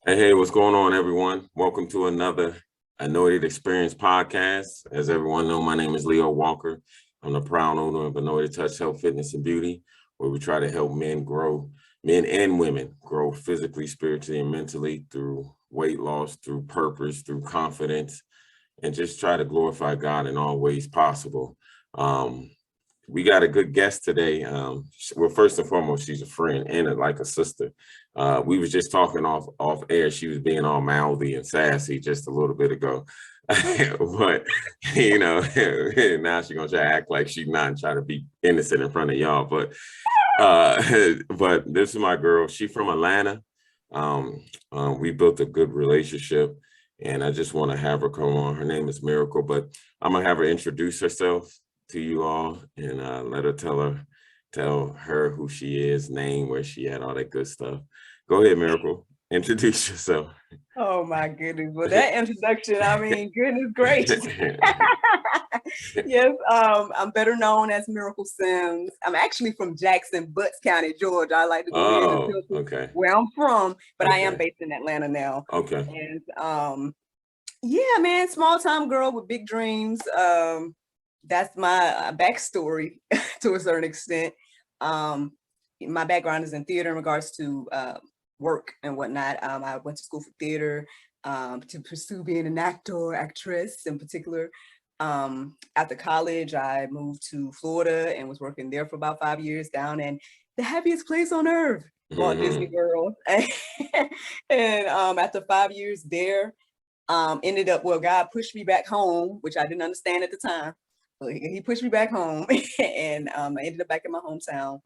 Hey, what's going on, everyone? Welcome to another Anointed Experience podcast. As everyone knows, my name is Leo Walker. I'm the proud owner of Anointed Touch Health, Fitness, and Beauty, where we try to help men and women grow physically, spiritually, and mentally through weight loss, through purpose, through confidence, and just try to glorify God in all ways possible. Um, we got a good guest today. Well, first and foremost, she's a friend and like a sister. We was just talking off air. She was being all mouthy and sassy just a little bit ago, but now she's gonna try to act like she's not and try to be innocent in front of y'all. But this is my girl. She's from Atlanta. We built a good relationship, and I just want to have her come on. Her name is Miracle, but I'm gonna have her introduce herself to you all and let her tell her who she is, name, where she at, all that good stuff. Go ahead, Miracle. Introduce yourself. Oh my goodness. Well, that introduction, I mean, goodness gracious. Yes, I'm better known as Miracle Sims. I'm actually from Jackson, Butts County, Georgia. I like to go ahead and Oh, tell people okay. where I'm from, but I am Okay. based in Atlanta now. Okay. And yeah, man, small time girl with big dreams. That's my backstory to a certain extent. My background is in theater in regards to work and whatnot. I went to school for theater to pursue being an actor or actress in particular. After college, I moved to Florida and was working there for about 5 years down in the happiest place on earth, Walt Disney World. And after 5 years there, ended up, well, God pushed me back home, which I didn't understand at the time. So he pushed me back home and I ended up back in my hometown.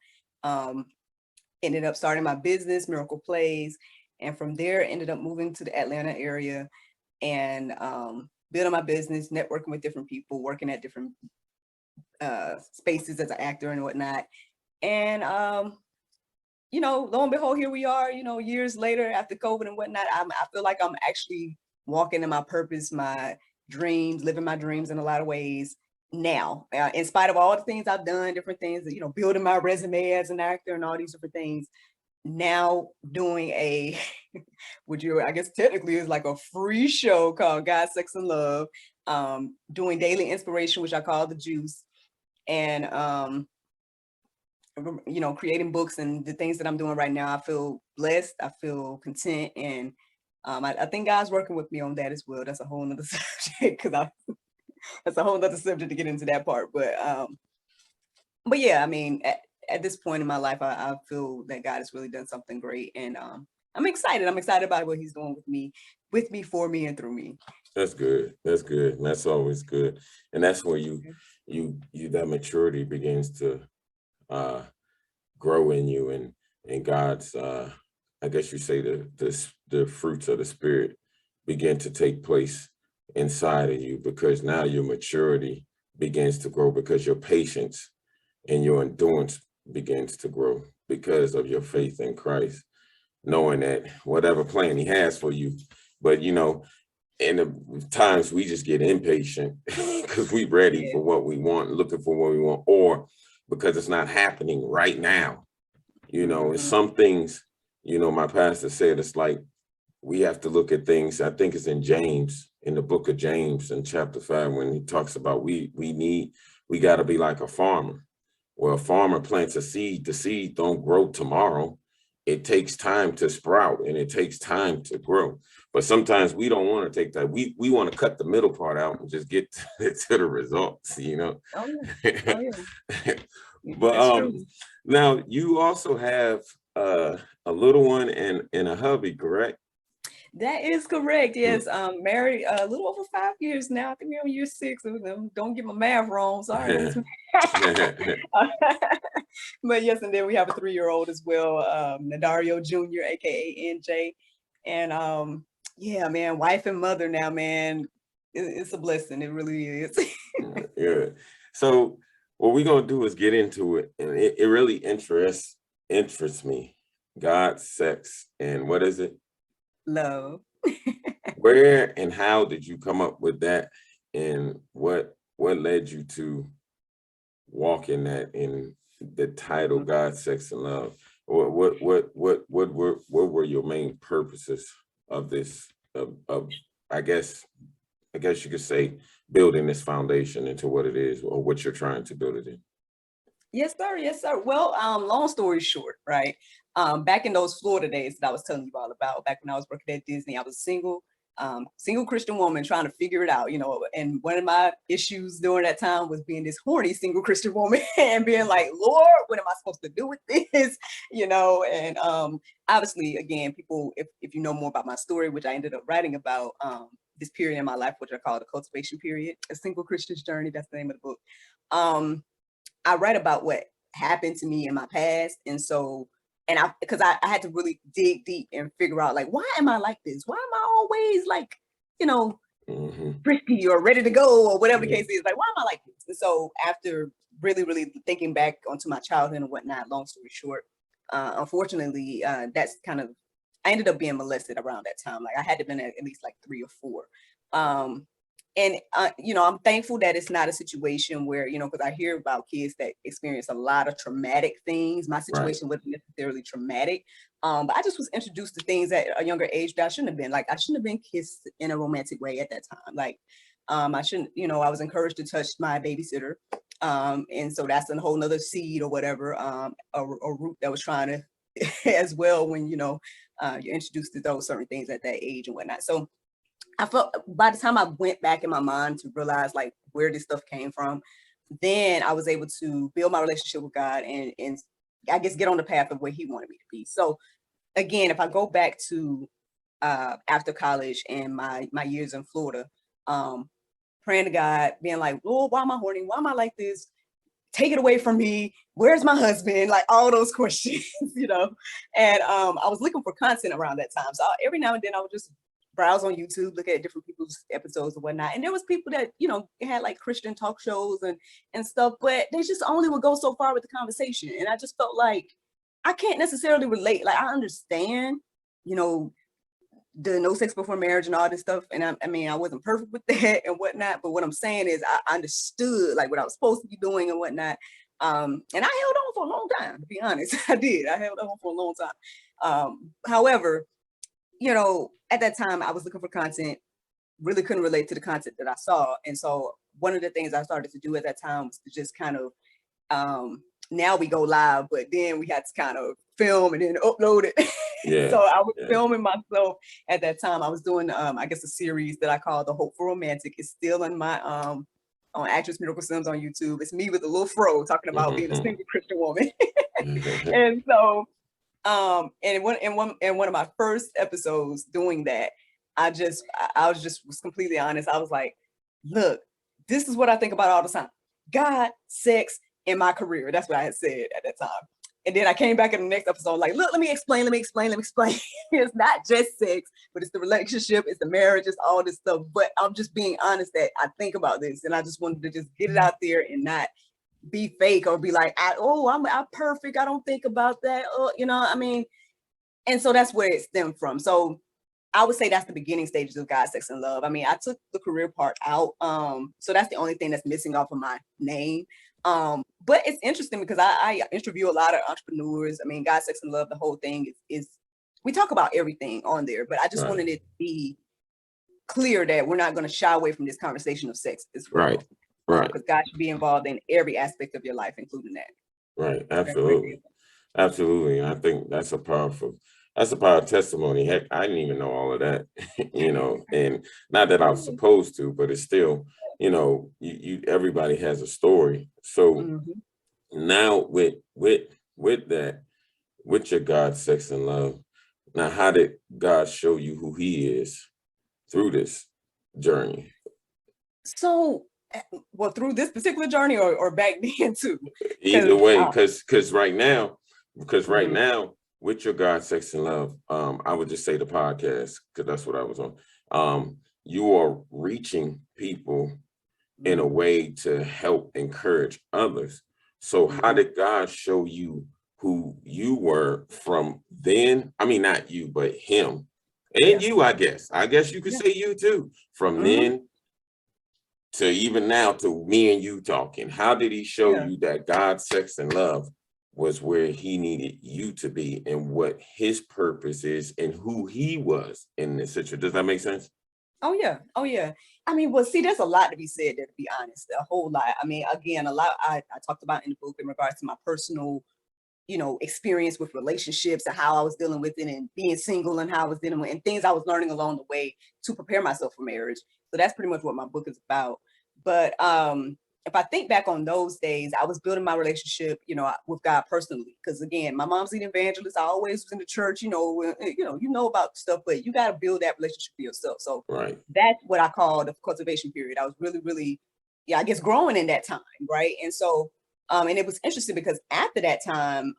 Ended up starting my business, Miracle Plays. And from there, ended up moving to the Atlanta area and building my business, networking with different people, working at different spaces as an actor and whatnot. And, lo and behold, here we are, years later after COVID and whatnot. I feel like I'm actually walking in my purpose, my dreams, living my dreams in a lot of ways now, in spite of all the things I've done, different things, building my resume as an actor and all these different things. Now doing a, I guess technically is like a free show called God, Sex, and Love, doing daily inspiration, which I call The Juice, and, creating books and the things that I'm doing right now. I feel blessed. I feel content. And I think God's working with me on that as well. That's a whole nother subject that's a whole nother subject to get into that part. But yeah, I mean, at this point in my life, I feel that God has really done something great. And I'm excited. I'm excited about what he's doing with me, for me, and through me. That's good. That's good. And that's always good. And that's where that maturity begins to uh grow in you, and God's I guess you say the fruits of the spirit begin to take place inside of you, because now your maturity begins to grow, because your patience and your endurance begins to grow because of your faith in Christ, knowing that whatever plan he has for you. But in the times we just get impatient because we ready for what we want, looking for what we want, or because it's not happening right now. It's some things, my pastor said, it's like we have to look at things. I think it's in James, in the book of James in chapter 5, when he talks about we got to be like a farmer. Where a farmer plants a seed, the seed don't grow tomorrow. It takes time to sprout and it takes time to grow. But sometimes we don't want to take that. We want to cut the middle part out and just get to the results, Oh, yeah. Oh, yeah. But now you also have a little one and a hubby, correct? That is correct. Yes, married a little over 5 years now. I think we're on year 6 of them. Don't get my math wrong. Sorry. But yes, and then we have a 3-year-old as well, Nadario Jr., aka NJ. And yeah, man, wife and mother now, man. It's a blessing. It really is. Yeah. So what we're gonna do is get into it, and it really interests me. God, sex, and what is it? Love. Where and how did you come up with that, and what led you to walk in that, in the title God, Sex, and Love? What were your main purposes of this of I guess you could say building this foundation into what it is or what you're trying to build it in. Yes, sir. Yes, sir. Well, long story short, right? Back in those Florida days that I was telling you all about, back when I was working at Disney, I was single, single Christian woman trying to figure it out, and one of my issues during that time was being this horny single Christian woman and being like, Lord, what am I supposed to do with this? And obviously, again, people, if you know more about my story, which I ended up writing about, this period in my life, which I call the Cultivation Period, a single Christian's journey. That's the name of the book. I write about what happened to me in my past. And so, because I had to really dig deep and figure out, like, why am I like this? Why am I always like, frisky or ready to go or whatever the case is? Like, why am I like this? And so after really, really thinking back onto my childhood and whatnot, long story short, unfortunately, that's kind of, I ended up being molested around that time. Like I had to been at least like 3 or 4. I'm thankful that it's not a situation where, because I hear about kids that experience a lot of traumatic things. My situation wasn't necessarily traumatic, but I just was introduced to things at a younger age that I shouldn't have been. Like I shouldn't have been kissed in a romantic way at that time. Like I shouldn't, I was encouraged to touch my babysitter. And so that's a whole nother seed or whatever, a root that was trying to as well when, you're introduced to those certain things at that age and whatnot. So I felt by the time I went back in my mind to realize like where this stuff came from, then I was able to build my relationship with God and I guess get on the path of where he wanted me to be. So again, if I go back to after college and my years in Florida, praying to God, being like, Lord, why am I horny? Why am I like this? Take it away from me. Where's my husband? Like all those questions, And I was looking for content around that time. So every now and then I would just browse on YouTube, look at different people's episodes and whatnot. And there was people that, had like Christian talk shows and stuff, but they just only would go so far with the conversation. And I just felt like I can't necessarily relate. Like I understand, the no sex before marriage and all this stuff. And I wasn't perfect with that and whatnot. But what I'm saying is I understood like what I was supposed to be doing and whatnot. And I held on for a long time, to be honest. I did. I held on for a long time. However, at that time I was looking for content, really couldn't relate to the content that I saw. And so one of the things I started to do at that time was to just kind of, now we go live, but then we had to kind of film and then upload it. Yeah. So I was filming myself at that time. I was doing, I guess, a series that I call The Hopeful Romantic. It's still in my, on Actress Miracle Sims on YouTube. It's me with a little fro talking about being a single Christian woman. And so, and in one of my first episodes doing that, I was completely honest. I was like, look, this is what I think about all the time. God, sex, and my career. That's what I had said at that time. And then I came back in the next episode, like, look, let me explain. It's not just sex, but it's the relationship, it's the marriage, it's all this stuff. But I'm just being honest that I think about this, and I just wanted to just get it out there and not be fake or be like, I'm perfect. I don't think about that. And so that's where it stemmed from. So I would say that's the beginning stages of God, Sex, and Love. I mean, I took the career part out. So that's the only thing that's missing off of my name. But it's interesting because I interview a lot of entrepreneurs. I mean, God, Sex, and Love, the whole thing is we talk about everything on there, but I just wanted it to be clear that we're not going to shy away from this conversation of sex as well. Right. Because God should be involved in every aspect of your life, including that. Right. Absolutely. Absolutely. I think that's a powerful testimony. Heck, I didn't even know all of that, and not that I was supposed to, but it's still, you everybody has a story. So now with that, with your God, Sex, and Love, now how did God show you who he is through this journey? So, well, through this particular journey or back then too? Either way, because right now, with your God, Sex, and Love, I would just say the podcast, because that's what I was on. You are reaching people in a way to help encourage others. So how did God show you who you were from then? I mean, not you, but him. And you, I guess you could say you too, from then to even now to me and you talking. How did he show you that God, Sex, and Love was where he needed you to be and what his purpose is and who he was in this situation. Does that make sense? Oh yeah. Oh yeah. I mean, well, see, there's a lot to be said there, to be honest, a whole lot. I mean, again, a lot I talked about in the book in regards to my personal, experience with relationships and how I was dealing with it and being single and how I was dealing with and things I was learning along the way to prepare myself for marriage. So that's pretty much what my book is about. But if I think back on those days, I was building my relationship, with God personally. Because again, my mom's an evangelist. I always was in the church, about stuff, but you got to build that relationship for yourself. So Right. that's what I call the cultivation period. I was really, really, yeah, I guess growing in that time, right? And so and it was interesting because after that time,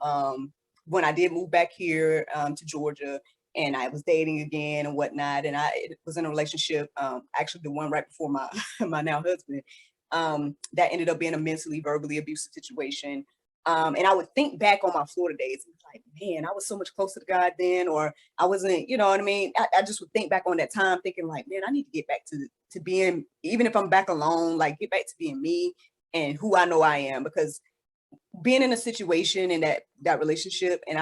when I did move back here to Georgia and I was dating again and whatnot, and I was in a relationship, actually the one right before my my now husband, that ended up being a mentally, verbally abusive situation. And I would think back on my Florida days and be like, man, I was so much closer to God then, or I wasn't, you know what I mean? I just would think back on that time thinking like, man, I need to get back to being, even if I'm back alone, like get back to being me and who I know I am, because being in a situation in that relationship, and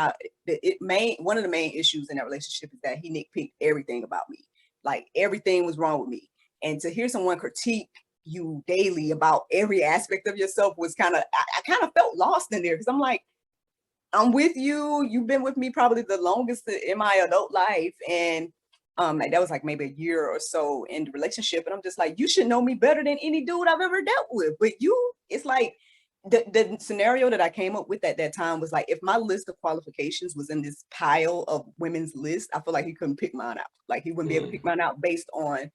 one of the main issues in that relationship is that he nitpicked everything about me, like everything was wrong with me, and to hear someone critique you daily about every aspect of yourself was I kind of felt lost in there because I'm like, I'm with you, you've been with me probably the longest in my adult life, and like that was like maybe a year or so in the relationship, and I'm just like, you should know me better than any dude I've ever dealt with, but it's like the scenario that I came up with at that time was like, if my list of qualifications was in this pile of women's list, I feel like he couldn't pick mine out. Like he wouldn't be able to Mm. pick mine out based on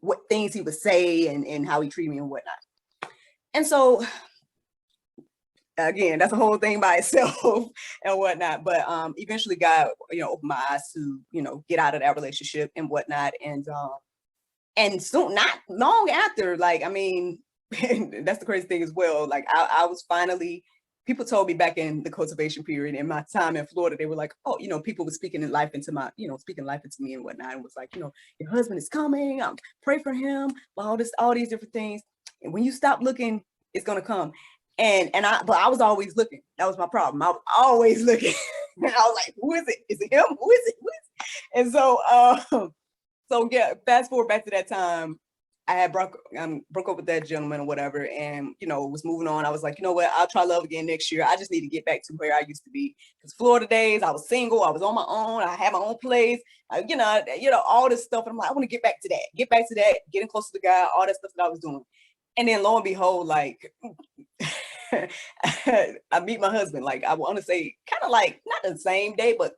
what things he would say and how he treated me and whatnot. And so again, that's a whole thing by itself and whatnot. But eventually God, opened my eyes to, get out of that relationship and whatnot. And soon, not long after, like, I mean, that's the crazy thing as well. Like I was finally, people told me back in the cultivation period in my time in Florida, they were like, oh, people were speaking life into speaking life into me and whatnot. And was like, your husband is coming. Pray for him. All these different things. And when you stop looking, it's gonna come. But I was always looking. That was my problem. I was always looking. I was like, who is it? Is it him? Who is it? Who is it? And so yeah, fast forward back to that time, I had broke up with that gentleman or whatever, and was moving on. I was like, you know what, I'll try love again next year. I just need to get back to where I used to be. Because Florida days, I was single, I was on my own, I had my own place, all this stuff. And I'm like, I want to get back to that, getting closer to God, all that stuff that I was doing. And then lo and behold, like I meet my husband, like I want to say kind of like not the same day, but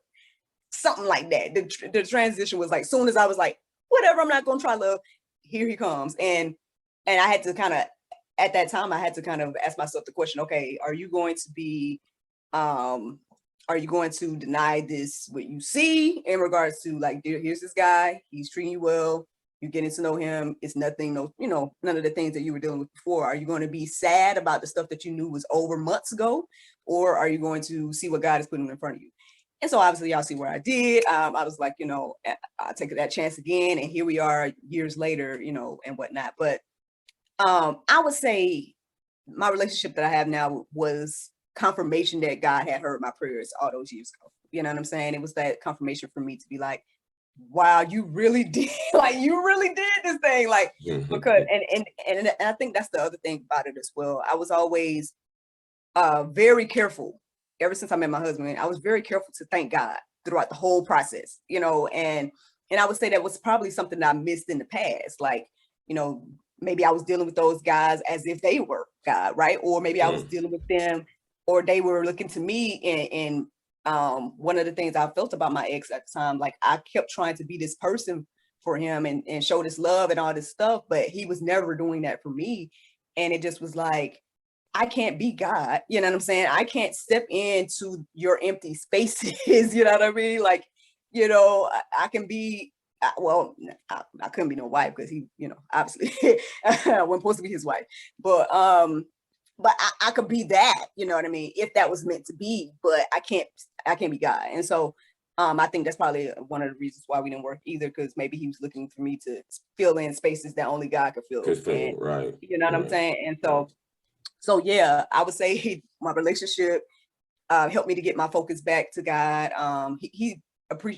something like that. The transition was like, soon as I was like, whatever, I'm not gonna try love, here he comes. And I had to kind of, at that time, I had to kind of ask myself the question, okay, are you going to deny this what you see in regards to like, here's this guy, he's treating you well, you're getting to know him, it's nothing, none of the things that you were dealing with before. Are you going to be sad about the stuff that you knew was over months ago, or are you going to see what God is putting in front of you? And so obviously y'all see where I did. I was like, I'll take that chance again. And here we are years later, and whatnot. But I would say my relationship that I have now was confirmation that God had heard my prayers all those years ago. You know what I'm saying? It was that confirmation for me to be like, wow, you really did, like you really did this thing. Like, because and I think that's the other thing about it as well. I was always very careful. Ever since I met my husband, I was very careful to thank God throughout the whole process, and I would say that was probably something that I missed in the past. Like, maybe I was dealing with those guys as if they were God, right? Or maybe I was dealing with them, or they were looking to me. And one of the things I felt about my ex at the time, like I kept trying to be this person for him and show this love and all this stuff, but he was never doing that for me. And it just was like, I can't be God, you know what I'm saying? I can't step into your empty spaces, you know what I mean? Like, I can be, well, I couldn't be no wife because he, obviously I wasn't supposed to be his wife, but I could be that, you know what I mean? If that was meant to be, but I can't be God. And so I think that's probably one of the reasons why we didn't work either, because maybe he was looking for me to fill in spaces that only God could fill. And right. you know what I'm Right. saying? And so yeah, I would say my relationship helped me to get my focus back to God. He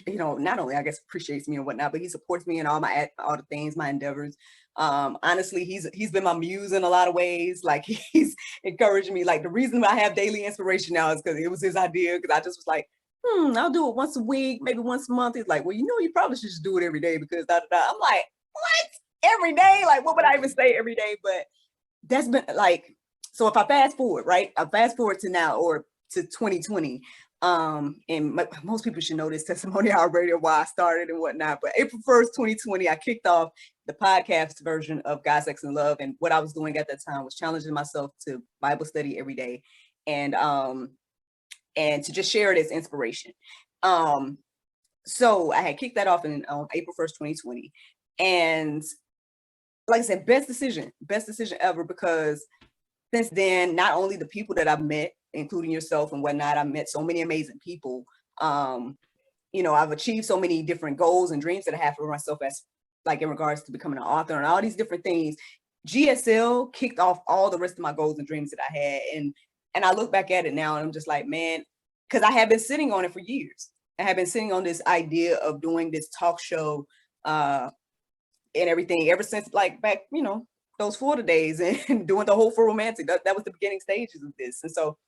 not only I guess appreciates me and whatnot, but he supports me in all the things, my endeavors. Honestly, he's been my muse in a lot of ways. Like he's encouraging me. Like the reason I have daily inspiration now is because it was his idea. Because I just was like, I'll do it once a week, maybe once a month. He's like, well, you probably should just do it every day because da, da, da. I'm like, what? Every day? Like, what would I even say every day? But that's been like, so if I fast forward, right? I fast forward to now or to 2020. And most people should know this testimony already of why I started and whatnot. But April 1st, 2020, I kicked off the podcast version of God, Sex, and Love. And what I was doing at that time was challenging myself to Bible study every day and to just share it as inspiration. So I had kicked that off in April 1st, 2020. And like I said, best decision ever, because since then, not only the people that I've met, including yourself and whatnot, I've met so many amazing people. I've achieved so many different goals and dreams that I have for myself as like in regards to becoming an author and all these different things. GSL kicked off all the rest of my goals and dreams that I had. And I look back at it now and I'm just like, man, because I have been sitting on it for years. I have been sitting on this idea of doing this talk show and everything ever since like back, those Florida days and doing the whole for romantic. That was the beginning stages of this. And so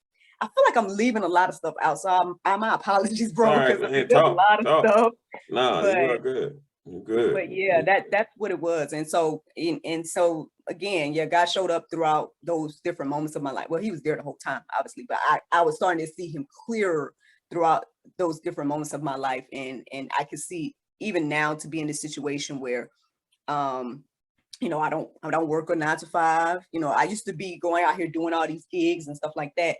I feel like I'm leaving a lot of stuff out. So my apologies, bro, because there's a lot of stuff. No, you are good. You're good. But yeah, that's what it was. And so again, yeah, God showed up throughout those different moments of my life. Well, he was there the whole time, obviously, but I was starting to see him clearer throughout those different moments of my life. And I could see even now to be in this situation where I don't work a 9 to 5. I used to be going out here doing all these gigs and stuff like that.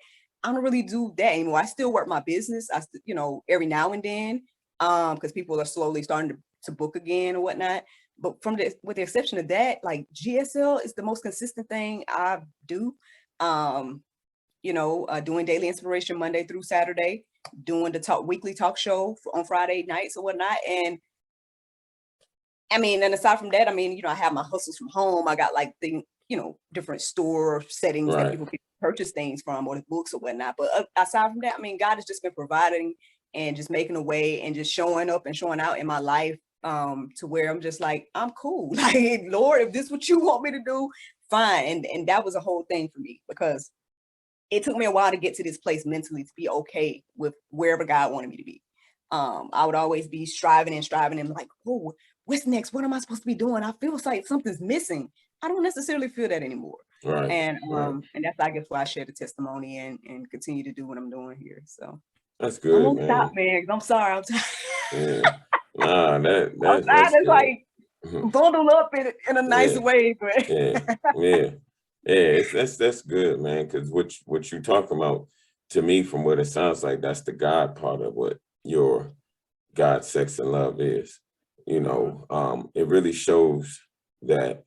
I don't really do that anymore. I still work my business. I still, every now and then, because people are slowly starting to book again or whatnot. But with the exception of that, like GSL is the most consistent thing I do. Doing daily inspiration Monday through Saturday, doing the weekly talk show on Friday nights or whatnot. And and aside from that, I have my hustles from home. I got like different store settings that people can purchase things from or the books or whatnot. But aside from that, God has just been providing and just making a way and just showing up and showing out in my life to where I'm just like, I'm cool. Like, Lord, if this is what you want me to do, fine. And that was a whole thing for me because it took me a while to get to this place mentally to be okay with wherever God wanted me to be. I would always be striving and like, oh, what's next? What am I supposed to be doing? I feel like something's missing. I don't necessarily feel that anymore. Right. And that's, I guess, why I share the testimony and continue to do what I'm doing here. So that's good. I won't stop, man. I'm sorry. Yeah. Nah, that's good. Like bundle up in a nice way, but that's good, man. Because what you talking about, to me, from what it sounds like, that's the God part of what your God, Sex, and Love is. It really shows that,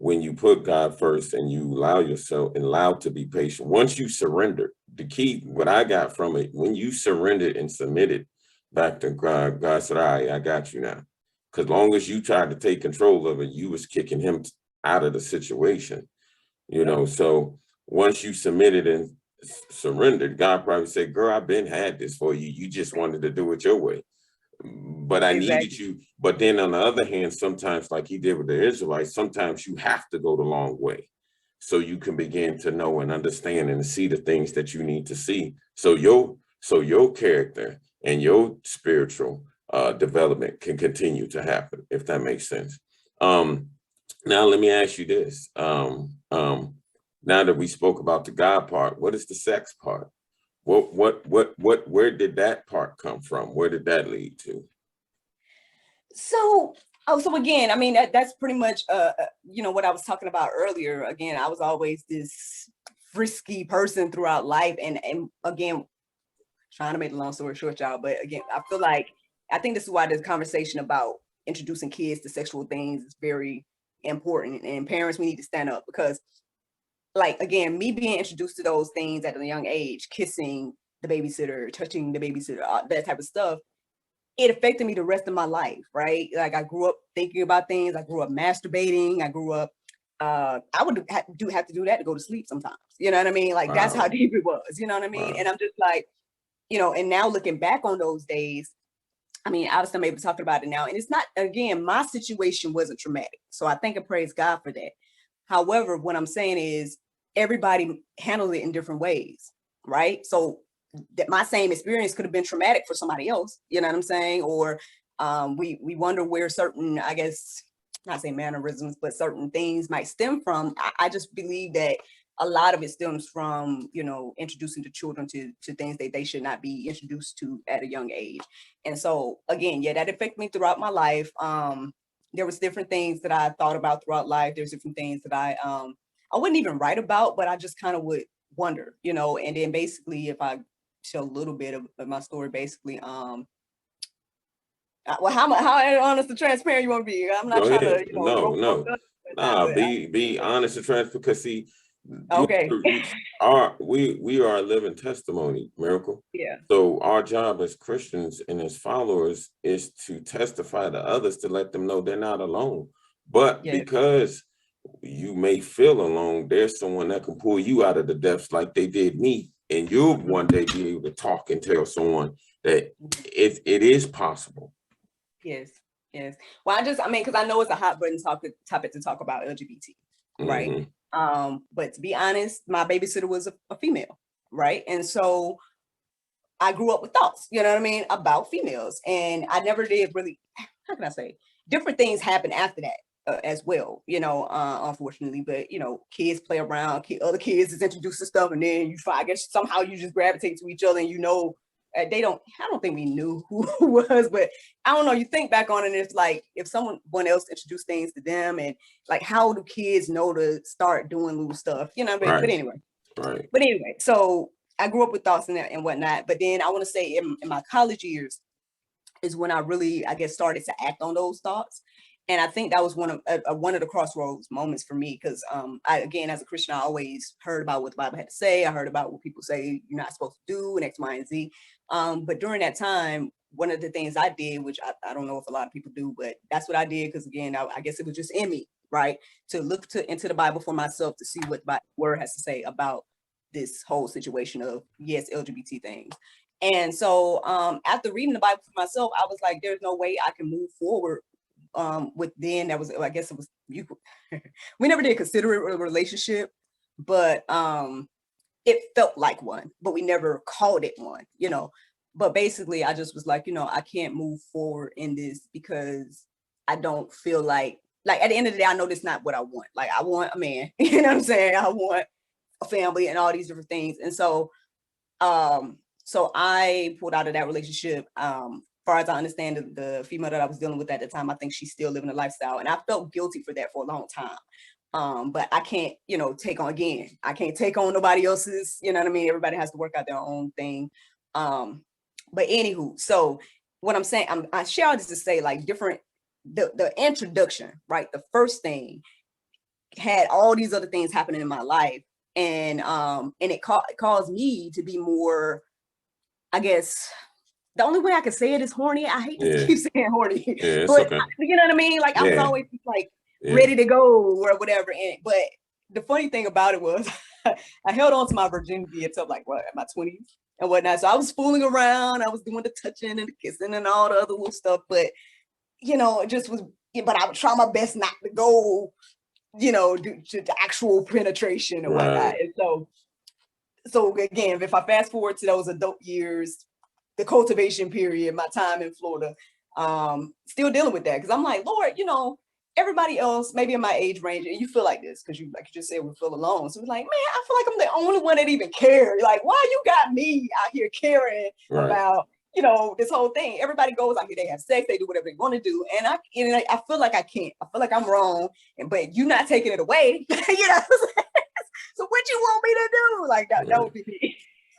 when you put God first and you allow yourself and allow to be patient, once you surrender, the key, what I got from it, when you surrendered and submitted back to God, God said, all right, I got you now. Because long as you tried to take control of it, you was kicking him out of the situation, So once you submitted and surrendered, God probably said, girl, I've been had this for you. You just wanted to do it your way. But I needed you. But then on the other hand, sometimes like he did with the Israelites, sometimes you have to go the long way so you can begin to know and understand and see the things that you need to see. So your character and your spiritual development can continue to happen, if that makes sense. Now let me ask you this. Now that we spoke about the God part, what is the sex part? Where did that part come from? Where did that lead to? So again, that's pretty much, what I was talking about earlier. Again, I was always this frisky person throughout life. And again, trying to make the long story short, y'all. But again, I think this is why this conversation about introducing kids to sexual things is very important. And parents, we need to stand up because, like, again, me being introduced to those things at a young age, kissing the babysitter, touching the babysitter, that type of stuff, it affected me the rest of my life, right? Like I grew up thinking about things. I grew up masturbating. I grew up I would have to do that to go to sleep sometimes. You know what I mean? Like that's how Wow. deep it was. You know what I mean? Wow. And I'm just like, and now looking back on those days, I mean, obviously I'm able to talk about it now. And it's not, again, my situation wasn't traumatic. So I thank and praise God for that. However, what I'm saying is everybody handles it in different ways, right? So that my same experience could have been traumatic for somebody else, you know what I'm saying? Or we wonder where certain, I guess, not say mannerisms, but certain things might stem from. I just believe that a lot of it stems from, introducing the children to things that they should not be introduced to at a young age. And so again, yeah, that affected me throughout my life. There was different things that I thought about throughout life. There's different things that I wouldn't even write about, but I just kind of would wonder, and then basically if I tell a little bit of my story, basically, well, how honest and transparent you want to be? I'm not Go trying ahead. to, No. rope up, Nah, but be honest and transparent, because see, okay. we are a living testimony, Miracle. Yeah. So our job as Christians and as followers is to testify to others, to let them know they're not alone. But Yeah. because you may feel alone, there's someone that can pull you out of the depths like they did me. And you'll one day be able to talk and tell someone that it is possible. Yes. Yes. Well, because I know it's a hot button topic to talk about LGBT, right? But to be honest, my babysitter was a female, right? And so I grew up with thoughts, you know what I mean, about females. And I never did really, how can I say, different things happen after that. As well, unfortunately, but kids play around, other kids is introduced to stuff, and then I guess somehow you just gravitate to each other, and I don't think we knew who was, but I don't know, you think back on it, and it's like if someone else introduced things to them, and like how do kids know to start doing little stuff, Right. But anyway, so I grew up with thoughts and whatnot, but then I want to say in my college years is when I really, I guess, started to act on those thoughts. And I think that was one of the crossroads moments for me, because again, as a Christian, I always heard about what the Bible had to say. I heard about what people say you're not supposed to do, and X, Y, and Z. But during that time, one of the things I did, which I don't know if a lot of people do, but that's what I did, because again, I guess it was just in me, right, to look into the Bible for myself to see what the word has to say about this whole situation of, yes, LGBT things. And so after reading the Bible for myself, I was like, there's no way I can move forward with then. That was, I guess it was, we never did consider it a relationship, but it felt like one, but we never called it one, But basically, I just was like, I can't move forward in this because I don't feel like at the end of the day, I know that's not what I want. Like, I want a man, you know what I'm saying? I want a family and all these different things. And so I pulled out of that relationship. Far as I understand, the female that I was dealing with at the time, I think she's still living a lifestyle, and I felt guilty for that for a long time. But I can't, take on again. I can't take on nobody else's. You know what I mean? Everybody has to work out their own thing. But anywho, so what I'm saying, I share all this to say, like, the introduction, right? The first thing had all these other things happening in my life, and it caused me to be more, I guess, the only way I can say it is horny. I hate to keep saying horny, but okay. you know what I mean? Like, I was always like ready to go or whatever. But the funny thing about it was I held on to my virginity until like my 20s and whatnot. So I was fooling around. I was doing the touching and the kissing and all the other little stuff. But, it just was, but I would try my best not to go, do the actual penetration and whatnot. And so again, if I fast forward to those adult years, the cultivation period, my time in Florida, still dealing with that, because I'm like, Lord, everybody else maybe in my age range, and you feel like this because you, like you just said, we feel alone. So it's like, man, I feel like I'm the only one that even cares. Like, why you got me out here caring about this whole thing? Everybody goes out here, they have sex, they do whatever they want to do, and I feel like I can't. I feel like I'm wrong, but you're not taking it away. So what you want me to do? Like that would be me.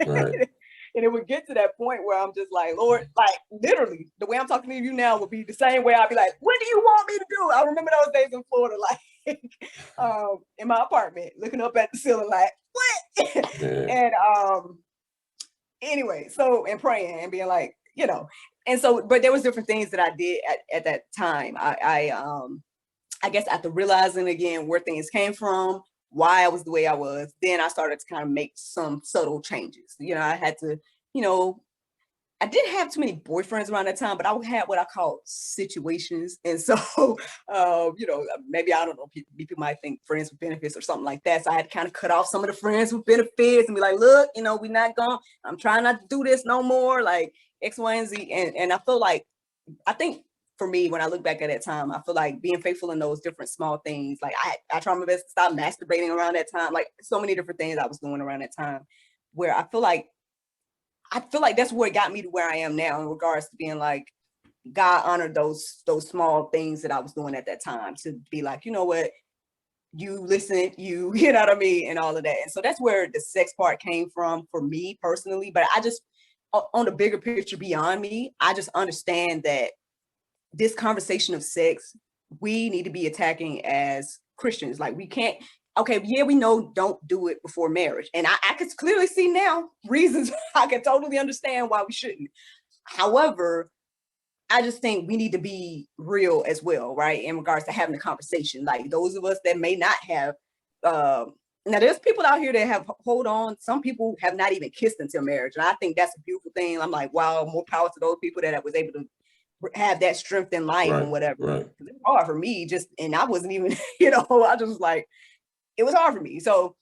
Right. And it would get to that point where I'm just like, Lord, like literally the way I'm talking to you now would be the same way I'd be like, what do you want me to do? I remember those days in Florida, like in my apartment, looking up at the ceiling like, what? And anyway, so, and praying and being like, and so, but there was different things that I did at that time. I guess after realizing again where things came from, why I was the way I was, then I started to kind of make some subtle changes. I had to, you know, I didn't have too many boyfriends around that time, but I had what I call situations. And so, maybe I don't know, people might think friends with benefits or something like that. So I had to kind of cut off some of the friends with benefits and be like, look, we're not I'm trying not to do this no more, like X, Y, and Z. And I think for me, when I look back at that time, I feel like being faithful in those different small things, like I try my best to stop masturbating around that time, like so many different things I was doing around that time, where I feel like that's where it got me to where I am now in regards to being like, God honored those small things that I was doing at that time, to be like, you know what, you listen, you know what I mean, and all of that. And so that's where the sex part came from for me personally. But I just, on the bigger picture beyond me, I just understand that this conversation of sex, we need to be attacking as Christians. Like, we can't, okay, yeah, we know don't do it before marriage. And I can clearly see now reasons I can totally understand why we shouldn't. However, I just think we need to be real as well, right? In regards to having a conversation. Like, those of us that may not have, now there's people out here that have, hold on, some people have not even kissed until marriage. And I think that's a beautiful thing. I'm like, wow, more power to those people that was able to have that strength in life and whatever. Right. It's hard for me, and I wasn't even, I just was like, it was hard for me. So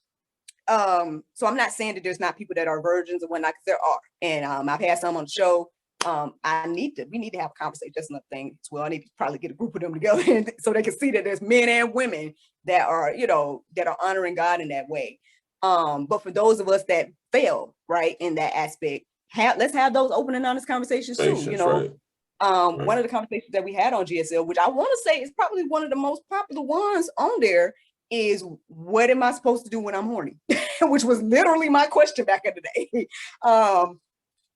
I'm not saying that there's not people that are virgins or whatnot, because there are. And I've had some on the show. We need to have a conversation. That's another thing as well. I need to probably get a group of them together so they can see that there's men and women that are, that are honoring God in that way. But for those of us that fail, right, in that aspect, let's have those open and honest conversations too. Right. One of the conversations that we had on GSL, which I want to say is probably one of the most popular ones on there, is what am I supposed to do when I'm horny? Which was literally my question back in the day.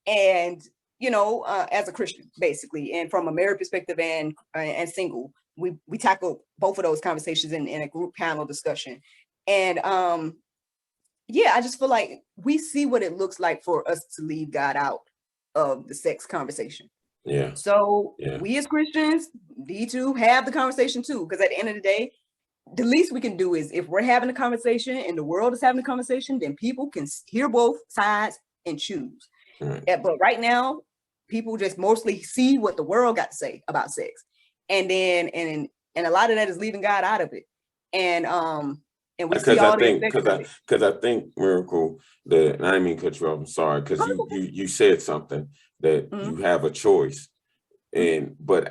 And as a Christian, basically, and from a married perspective and single, we tackle both of those conversations in a group panel discussion. And I just feel like we see what it looks like for us to leave God out of the sex conversation. Yeah. So we as Christians need to have the conversation too, because at the end of the day, the least we can do is, if we're having a conversation and the world is having a conversation, then people can hear both sides and choose. Right. But right now, people just mostly see what the world got to say about sex, and then and a lot of that is leaving God out of it. And we see all because I think, Miracle, and I didn't mean to cut you off, I'm sorry, because you said something that you have a choice, but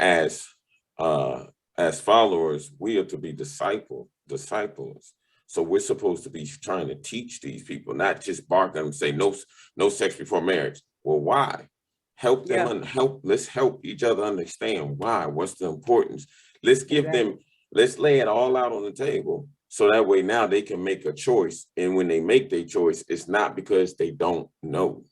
as followers, we are to be disciples. So we're supposed to be trying to teach these people, not just bark at them and say no sex before marriage. Well, why? Help them let's help each other understand why. What's the importance? Let's give them, let's lay it all out on the table. So that way now they can make a choice. And when they make their choice, it's not because they don't know.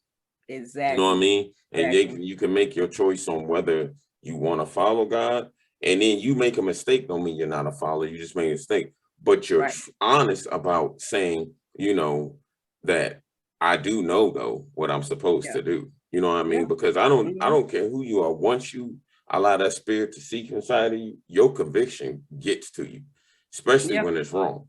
Exactly. You know what I mean? And you can make your choice on whether you want to follow God. And then you make a mistake, don't mean you're not a follower. You just made a mistake. But you're honest about saying, that I do know, though, what I'm supposed to do. You know what I mean? Because I don't care who you are. Once you allow that spirit to seek inside of you, your conviction gets to you, especially when it's wrong,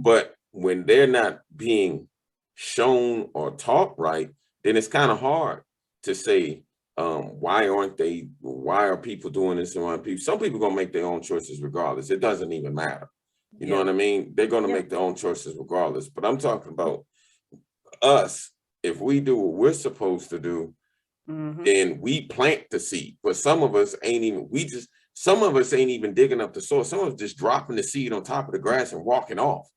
But when they're not being shown or taught right, then it's kind of hard to say, why are people doing this? And some people gonna make their own choices regardless. It doesn't even matter. You know what I mean? They're gonna make their own choices regardless. But I'm talking about us. If we do what we're supposed to do, then we plant the seed. But some of us ain't even digging up the soil. Some of us just dropping the seed on top of the grass and walking off.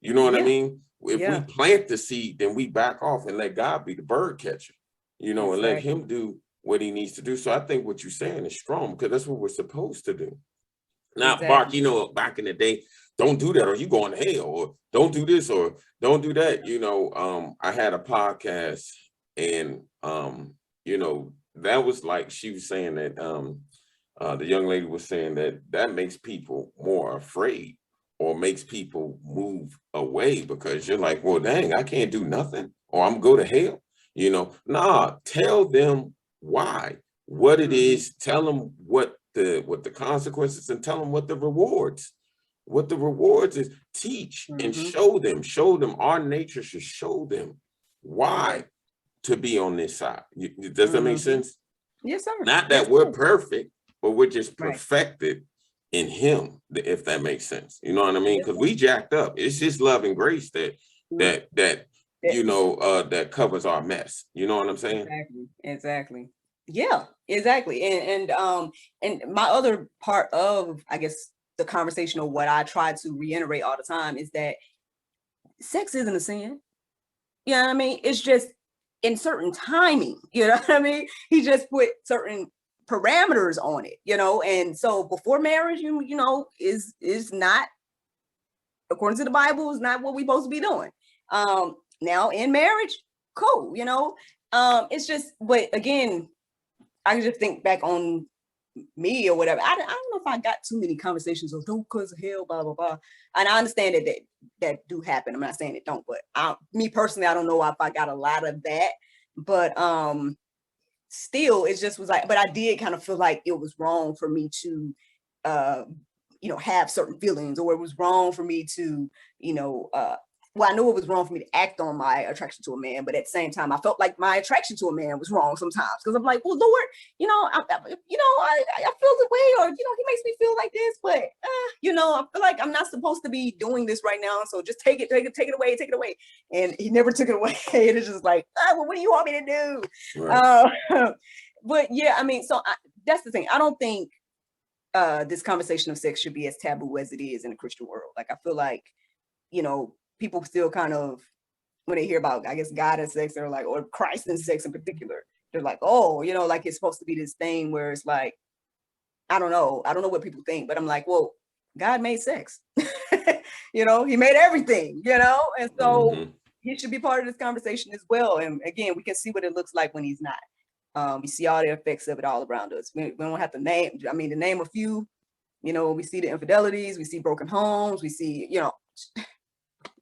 You know what I mean? If we plant the seed, then we back off and let God be the bird catcher, and let him do what he needs to do. So I think what you're saying is strong, because that's what we're supposed to do. Now, Bark, back in the day, don't do that, or you going to hell, or don't do this, or don't do that. I had a podcast, and that was like, she was saying that the young lady was saying that makes people more afraid, or makes people move away, because you're like, well, dang, I can't do nothing, or I'm go to hell. Nah, tell them why, what it is, tell them what the consequences, and tell them what the rewards is. Teach and show them. Our nature should show them why to be on this side. Does that make sense? Yes, sir. Not that we're perfect, but we're just perfected in him, if that makes sense. You know what I mean? Because we jacked up. It's just love and grace that that covers our mess. You know what I'm saying? Exactly. Yeah, exactly. And my other part of, I guess, the conversation, of what I try to reiterate all the time, is that sex isn't a sin. You know what I mean? It's just in certain timing. You know what I mean? He just put certain parameters on it, and so before marriage, is not, according to the Bible, is not what we're supposed to be doing. Now in marriage, cool, it's just, but again, I just think back on me or whatever. I don't know if I got too many conversations of don't cause of hell, blah, blah, blah. And I understand that do happen. I'm not saying it don't, but me personally, I don't know if I got a lot of that, but still, it just was like, but I did kind of feel like it was wrong for me to, have certain feelings, or it was wrong for me to, well, I knew it was wrong for me to act on my attraction to a man, but at the same time, I felt like my attraction to a man was wrong sometimes, because I'm like, well, Lord, I feel the way, or he makes me feel like this, but I feel like I'm not supposed to be doing this right now, so just take it away, and he never took it away. And it's just like, well, what do you want me to do? Right. But yeah, I mean, so that's the thing. I don't think this conversation of sex should be as taboo as it is in the Christian world. Like, I feel like, people still kind of, when they hear about, I guess, God and sex, they're like, or Christ and sex in particular, they're like, oh, like it's supposed to be this thing where it's like, I don't know what people think, but I'm like, well, God made sex. He made everything, and so he should be part of this conversation as well. And again, we can see what it looks like when he's not. We see all the effects of it all around us. We don't have to name, to name a few. We see the infidelities, we see broken homes, we see,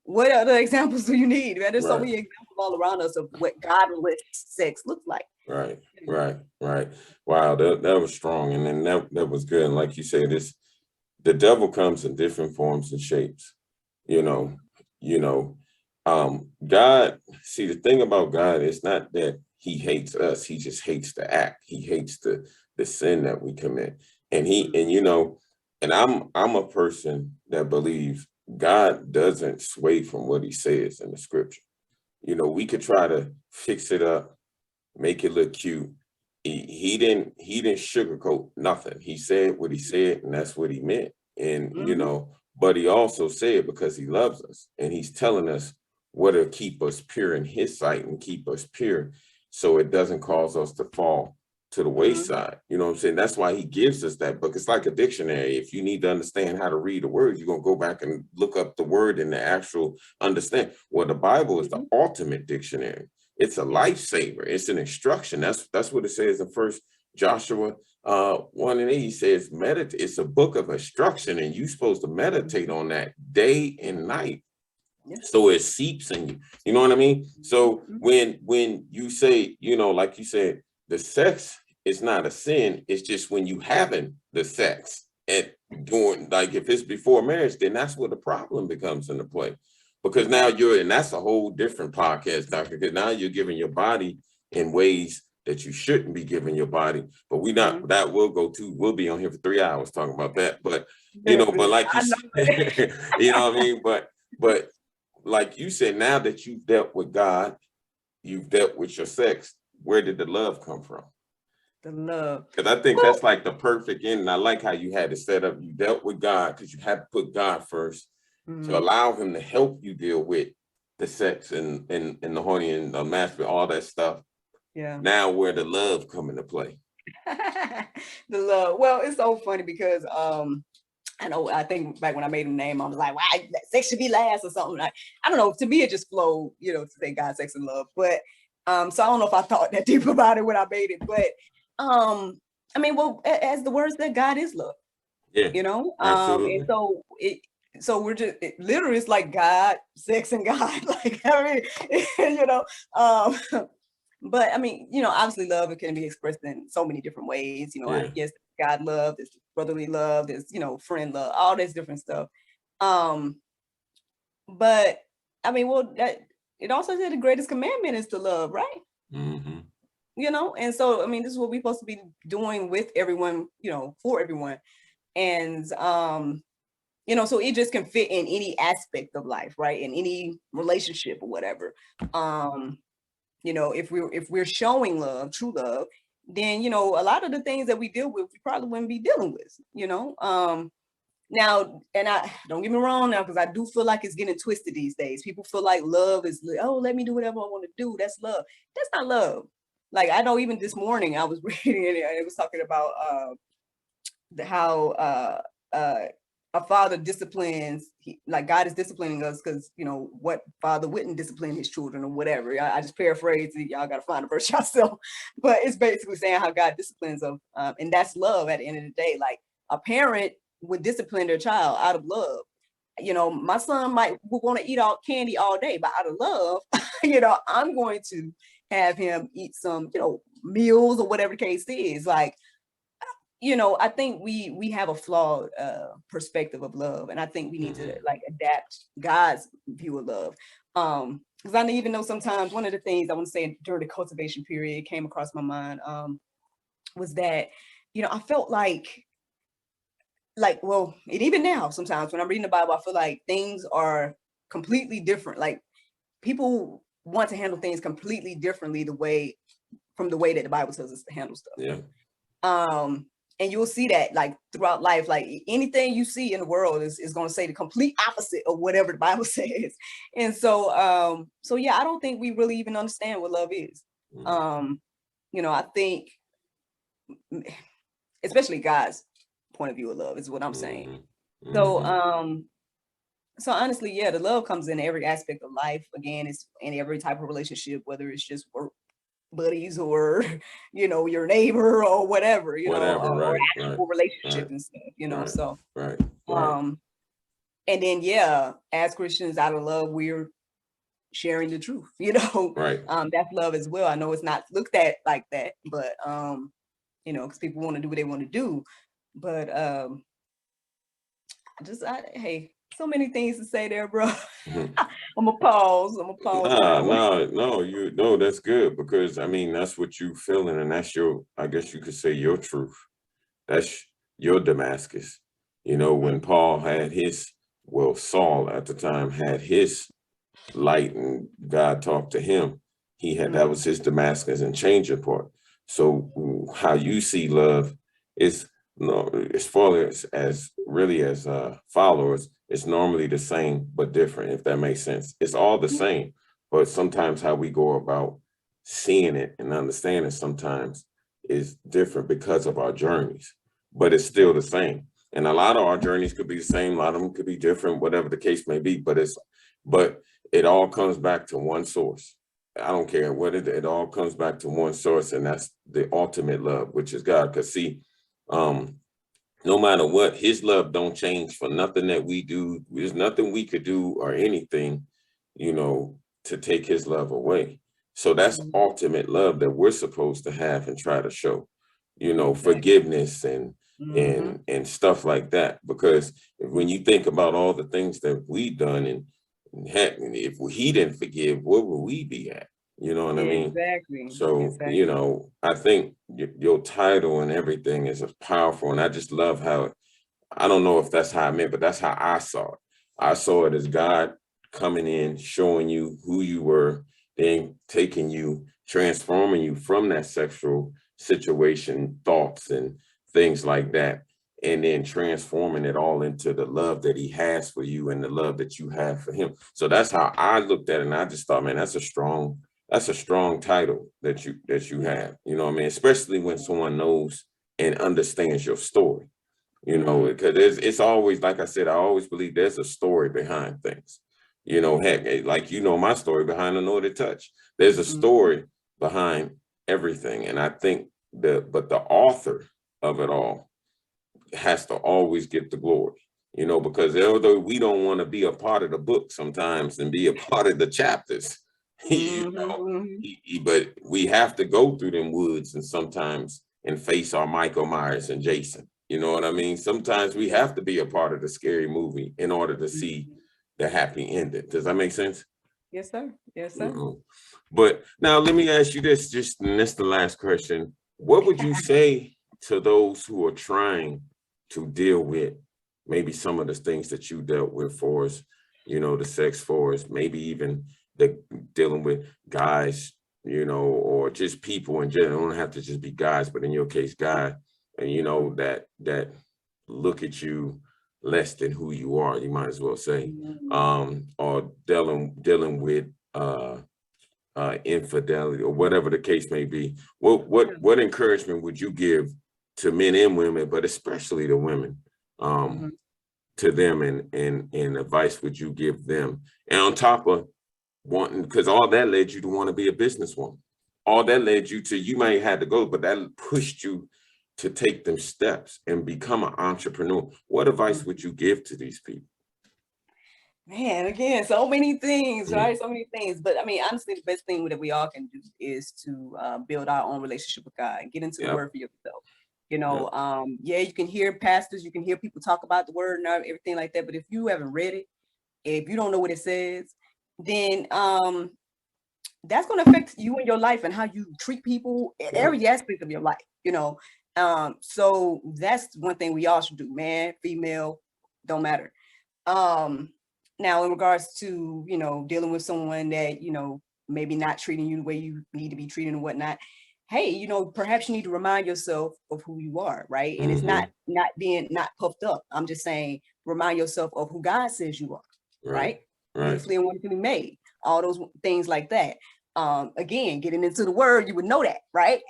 what other examples do you need? Man, there's so many examples all around us of what godless sex looks like. Right. Wow, that was strong, and then that was good. And like you said, the devil comes in different forms and shapes. God. See, the thing about God is not that he hates us; he just hates the act. He hates the sin that we commit, and and I'm a person that believes God doesn't sway from what he says in the scripture. We could try to fix it up, make it look cute. He didn't sugarcoat nothing. He said what he said, and that's what he meant. And but he also said, because he loves us, and he's telling us what will keep us pure in his sight and keep us pure, so it doesn't cause us to fall to the wayside. You know what I'm saying? That's why he gives us that book. It's like a dictionary. If you need to understand how to read a word, you're gonna go back and look up the word and the actual understand. Well, the Bible is the ultimate dictionary. It's a lifesaver. It's an instruction. That's what it says in First Joshua 1:8. He says, meditate. It's a book of instruction, and you're supposed to meditate on that day and night. So it seeps in you. You know what I mean? So when you say, like you said, the sex is not a sin. It's just when you having the sex and doing, like, if it's before marriage, then that's where the problem becomes into play. Because now and that's a whole different podcast, doctor, because now you're giving your body in ways that you shouldn't be giving your body. But that we'll be on here for 3 hours talking about that. But, but like you said, you know what I mean? But like you said, now that you've dealt with God, you've dealt with your sex, where did the love come from? The love. Because I think that's like the perfect end. And I like how you had it set up. You dealt with God because you had to put God first to allow him to help you deal with the sex and the horny and the masturbation, all that stuff. Yeah. Now where the love come into play? The love. Well, it's so funny because I think back when I made a name, I was like, why sex should be last or something. Like, I don't know. To me, it just flowed, to say God, sex, and love. But so I don't know if I thought that deep about it when I made it. But well, as the word said, God is love. Yeah. Absolutely. And so we're just literally, it's like God, sex, and God. Like, but obviously love, it can be expressed in so many different ways. I guess God love, there's brotherly love, there's, friend love, all this different stuff. But I mean, well, that it also said the greatest commandment is to love, right? Mm-hmm. And so I mean, this is what we're supposed to be doing with everyone, for everyone. And so it just can fit in any aspect of life, right? In any relationship or whatever. If we're showing love, true love, then a lot of the things that we deal with, we probably wouldn't be dealing with. Now, and I don't get me wrong now, because I do feel like it's getting twisted these days. People feel like love is, oh, let me do whatever I want to do. That's love. That's not love. Like, I know even this morning I was reading it, and it was talking about how a father disciplines, like God is disciplining us because, what father wouldn't discipline his children or whatever. I just paraphrase it. Y'all got to find the verse yourself. But it's basically saying how God disciplines them. And that's love at the end of the day. Like, a parent would discipline their child out of love. My son might want to eat all candy all day, but out of love, I'm going to have him eat some, meals or whatever the case is. Like, I think we have a flawed perspective of love, and I think we need to like adapt God's view of love. Because I even know sometimes one of the things I want to say during the cultivation period came across my mind was that I felt like well, and even now sometimes when I'm reading the Bible, I feel like things are completely different. Like, people want to handle things completely differently from the way that the Bible tells us to handle stuff. Yeah. And you'll see that like throughout life, like anything you see in the world is going to say the complete opposite of whatever the Bible says. And so, yeah, I don't think we really even understand what love is. I think, especially God's point of view of love is what I'm saying. So, so honestly, yeah, the love comes in every aspect of life. Again, it's in every type of relationship, whether it's just work buddies or your neighbor or whatever, or actual relationship and stuff, so and then as Christians, out of love, we're sharing the truth, that's love as well. I know it's not looked at like that, but because people want to do what they want to do, but hey, so many things to say there, bro. I'm gonna pause. No, that's good, because I mean, that's what you feeling, and that's I guess you could say your truth. That's your Damascus. When Paul had Saul at the time had his light, and God talked to him, that was his Damascus and changing part. So how you see love is, as far as really as followers, it's normally the same but different, if that makes sense. It's all the same, but sometimes how we go about seeing it and understanding sometimes is different because of our journeys, but it's still the same. And a lot of our journeys could be the same, a lot of them could be different, whatever the case may be, but it all comes back to one source. I don't care what it all comes back to one source, and that's the ultimate love, which is God. Because see, no matter what, his love don't change for nothing that we do. There's nothing we could do or anything, to take his love away. So that's ultimate love that we're supposed to have and try to show, forgiveness and stuff like that. Because when you think about all the things that we've done, and if he didn't forgive, where would we be at? You know what I mean? Exactly. So, I think your title and everything is powerful. And I just love how, I don't know if that's how I meant, but that's how I saw it. I saw it as God coming in, showing you who you were, then taking you, transforming you from that sexual situation, thoughts and things like that, and then transforming it all into the love that he has for you and the love that you have for him. So that's how I looked at it. And I just thought, man, that's a strong title that you have, you know what I mean? Especially when someone knows and understands your story, because it's always, like I said, I always believe there's a story behind things. Heck, like, my story behind Anointed Touch. There's a story behind everything. And I think but the author of it all has to always get the glory, because although we don't want to be a part of the book sometimes and be a part of the chapters, but we have to go through them woods and sometimes and face our Michael Myers and Jason. You know what I mean? Sometimes we have to be a part of the scary movie in order to see the happy ending. Does that make sense? Yes, sir. Yes, sir. But now let me ask you this, just and that's the last question. What would you say to those who are trying to deal with maybe some of the things that you dealt with for us, the sex for us, maybe even the dealing with guys, or just people in general? Don't have to just be guys, but in your case, guy, and that look at you less than who you are, you might as well say, or dealing with infidelity or whatever the case may be. What encouragement would you give to men and women, but especially the women, to them, and advice would you give them? And on top of wanting, because all that led you to want to be a businesswoman, all that led you to, you might have to go, but that pushed you to take them steps and become an entrepreneur. What advice would you give to these people? Man, again, so many things, right? So many things. But I mean, honestly, the best thing that we all can do is to build our own relationship with God and get into the word for yourself. You can hear pastors, you can hear people talk about the word and everything like that. But if you haven't read it, if you don't know what it says, then that's going to affect you in your life and how you treat people in every aspect of your life, so that's one thing we all should do, man, female, don't matter. Now in regards to, dealing with someone that, maybe not treating you the way you need to be treated and whatnot, hey, perhaps you need to remind yourself of who you are, right? And it's not being not puffed up. I'm just saying, remind yourself of who God says you are, right? Beautifully and wonderfully made, all those things like that. Again, getting into the word, you would know that, right?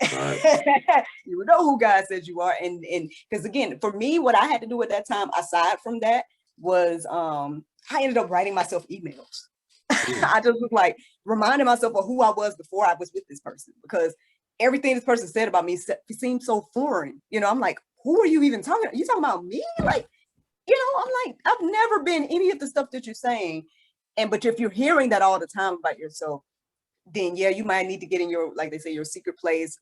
You would know who God says you are. And because again, for me, what I had to do at that time, aside from that, was I ended up writing myself emails. I just was like reminding myself of who I was before I was with this person, because everything this person said about me seemed so foreign. I'm like, who are you even talking about? You talking about me? Like, I'm like, I've never been any of the stuff that you're saying. But if you're hearing that all the time about yourself, then you might need to get in your, like they say, your secret place.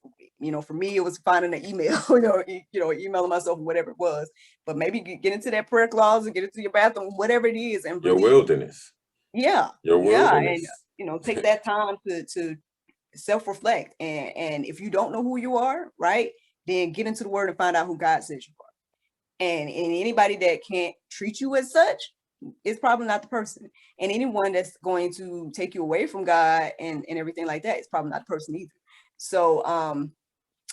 For me, it was finding an email, emailing myself, whatever it was. But maybe get into that prayer closet, get into your bathroom, whatever it is, and really, your wilderness. Your wilderness. And take that time to self-reflect. And if you don't know who you are, right, then get into the word and find out who God says you are. And anybody that can't treat you as such, it's probably not the person. And anyone that's going to take you away from God and everything like that, it's probably not the person either. So, I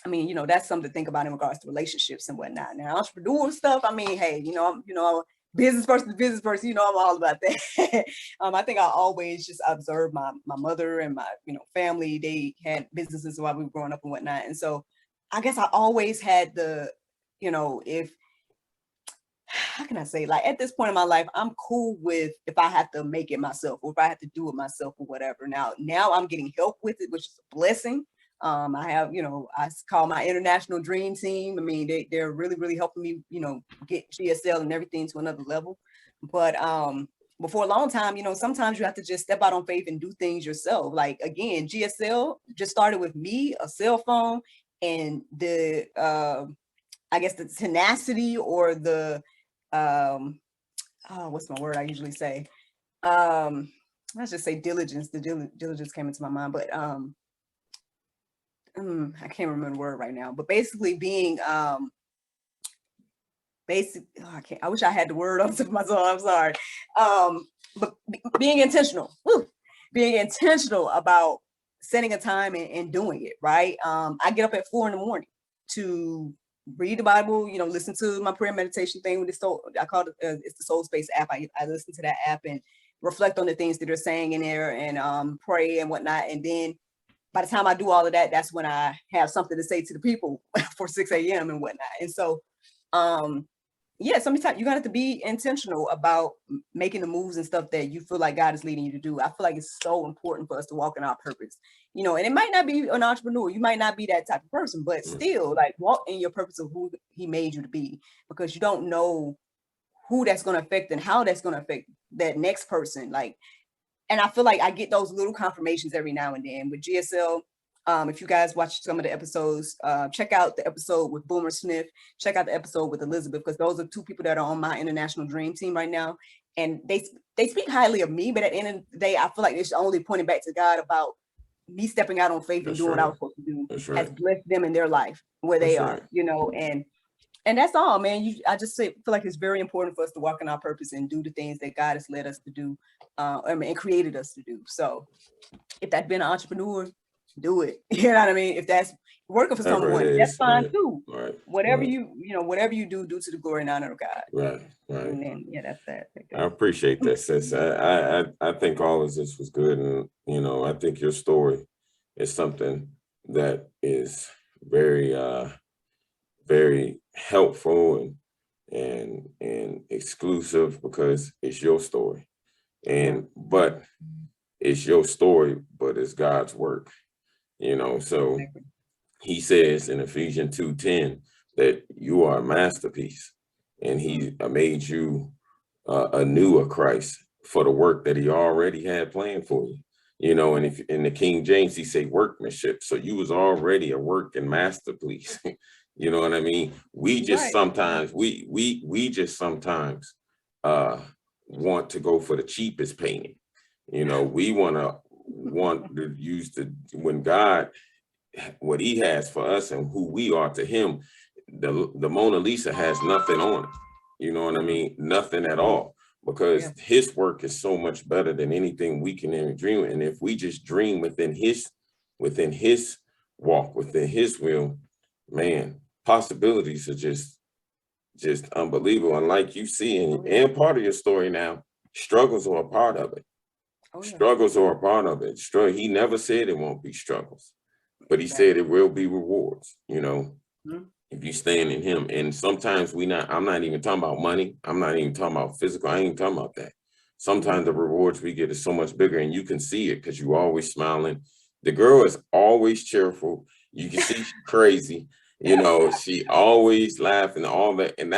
mean, that's something to think about in regards to relationships and whatnot. Now, entrepreneur stuff, I mean, hey, I'm business person to business person, I'm all about that. I think I always just observed my mother and my, family. They had businesses while we were growing up and whatnot. And so I guess I always had the, how can I say, like, at this point in my life, I'm cool with if I have to make it myself or if I have to do it myself or whatever. Now I'm getting help with it, which is a blessing. I have, I call my international dream team. I mean, they're really, really helping me, get GSL and everything to another level. But for a long time, sometimes you have to just step out on faith and do things yourself. Like, again, GSL just started with me, a cell phone, and the, I guess the tenacity or the, what's my word I usually say? Let's just say diligence. The diligence came into my mind, but I can't remember the word right now. But basically being I wish I had the word on top of my tongue. I'm sorry. But being intentional. Being intentional about setting a time and doing it, right? I get up at 4 a.m. to read the Bible, listen to my prayer meditation thing with the soul. I call it, it's the Soul Space app. I listen to that app and reflect on the things that they're saying in there and pray and whatnot. And then by the time I do all of that, that's when I have something to say to the people for 6 a.m. and whatnot. And so, sometimes you got to be intentional about making the moves and stuff that you feel like God is leading you to do. I feel like it's so important for us to walk in our purpose, and it might not be an entrepreneur. You might not be that type of person, but still, like, walk in your purpose of who He made you to be, because you don't know who that's going to affect and how that's going to affect that next person. Like, and I feel like I get those little confirmations every now and then with GSL. If you guys watch some of the episodes, check out the episode with Boomer Smith, check out the episode with Elizabeth, because those are two people that are on my international dream team right now. And they speak highly of me, but at the end of the day, I feel like it's only pointing back to God about me stepping out on faith and doing what I was supposed to do. That's has right. blessed them in their life where they That's are, right. you know, and that's all, man. I just feel like it's very important for us to walk in our purpose and do the things that God has led us to do, and created us to do. So if that's being an entrepreneur, do it. You know what I mean? If that's working for Whatever it someone, that's is, fine right, too. right, Whatever right, whatever you do to the glory and honor of God. right, right. And then, yeah, that's that. I appreciate that, sis. I think all of this was good, and I think your story is something that is very very helpful and exclusive, because it's your story, but it's your story, but it's God's work. So he says in Ephesians 2:10 that you are a masterpiece, and he made you anew of Christ for the work that he already had planned for you. And if in the King James, he say workmanship. So you was already a work and masterpiece. You know what I mean? We just sometimes we just sometimes want to go for the cheapest painting. We want to use when God, what he has for us and who we are to him, the Mona Lisa has nothing on it. You know what I mean? Nothing at all, because his work is so much better than anything we can even dream. And if we just dream within his walk, within his will, man, possibilities are just unbelievable. And like you see, and part of your story now, struggles are a part of it. Struggles are a part of it. He never said it won't be struggles, but he said it will be rewards, if you stand in him. And sometimes I'm not even talking about money. I'm not even talking about physical. I ain't even talking about that. Sometimes the rewards we get is so much bigger, and you can see it because you're always smiling. The girl is always cheerful. You can see she's crazy. She always laughing, all that. And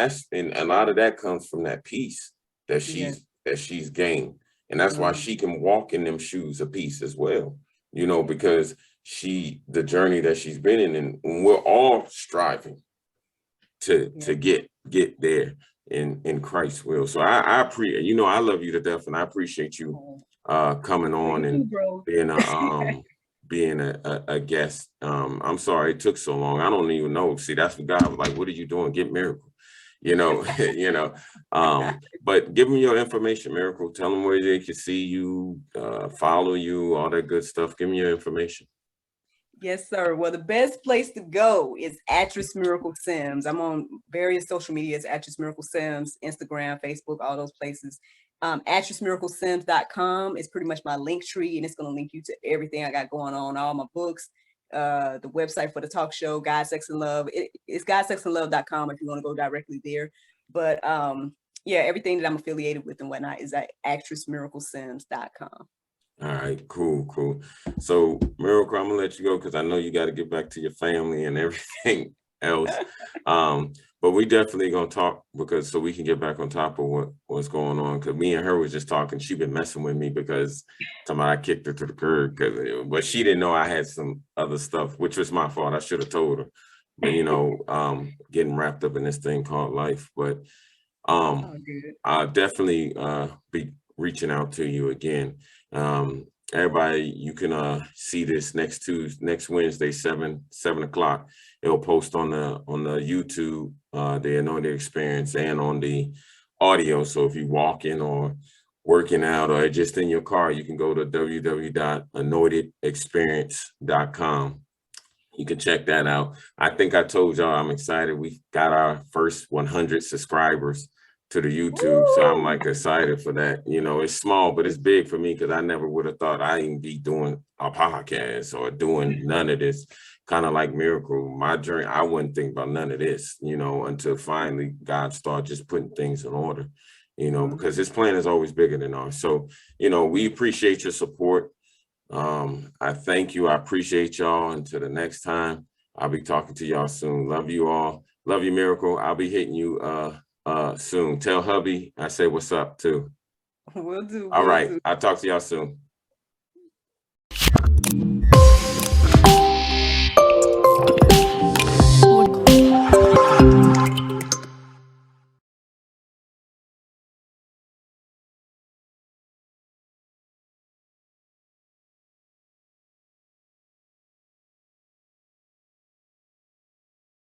a lot of that comes from that peace that she's gained. And that's why she can walk in them shoes of peace as well, because the journey that she's been in, and we're all striving to get there in Christ's will. So I appreciate, I love you to death, and I appreciate you coming on and being a guest. I'm sorry it took so long. I don't even know. See, that's what God was like, what are you doing? Get Miracle. But give them your information, Miracle. Tell them where they can see you, follow you, all that good stuff. Give me your information. Yes, sir. Well, the best place to go is Actress Miracle Sims. I'm on various social medias, Actress Miracle Sims, Instagram, Facebook, all those places. ActressMiracleSims.com is pretty much my link tree, and it's going to link you to everything I got going on, all my books, the website for the talk show, God, Sex, and Love. It's GodSexAndLove.com if you want to go directly there. But yeah, everything that I'm affiliated with and whatnot is at ActressMiracleSims.com. All right, cool. So, Miracle, I'm gonna let you go because I know you got to get back to your family and everything else. But we definitely gonna talk, so we can get back on top of what's going on. Because me and her was just talking. She been messing with me because I kicked her to the curb, but she didn't know I had some other stuff, which was my fault. I should have told her. But getting wrapped up in this thing called life. But I'll definitely be reaching out to you again. Everybody, you can see this next Wednesday, 7 o'clock. It'll post on the YouTube, the Anointed Experience, and on the audio. So if you walking or working out or just in your car, you can go to www.anointedexperience.com. You can check that out. I think I told y'all I'm excited. We got our first 100 subscribers to the YouTube. So I'm like excited for that. It's small, but it's big for me because I never would have thought I'd even be doing a podcast or doing none of this. Kind of like Miracle, my journey, I wouldn't think about none of this, until finally God started just putting things in order, because his plan is always bigger than ours. So, we appreciate your support. I thank you. I appreciate y'all. Until the next time, I'll be talking to y'all soon. Love you all. Love you, Miracle. I'll be hitting you soon. Tell hubby I say what's up too. Will do. All right. I'll talk to y'all soon.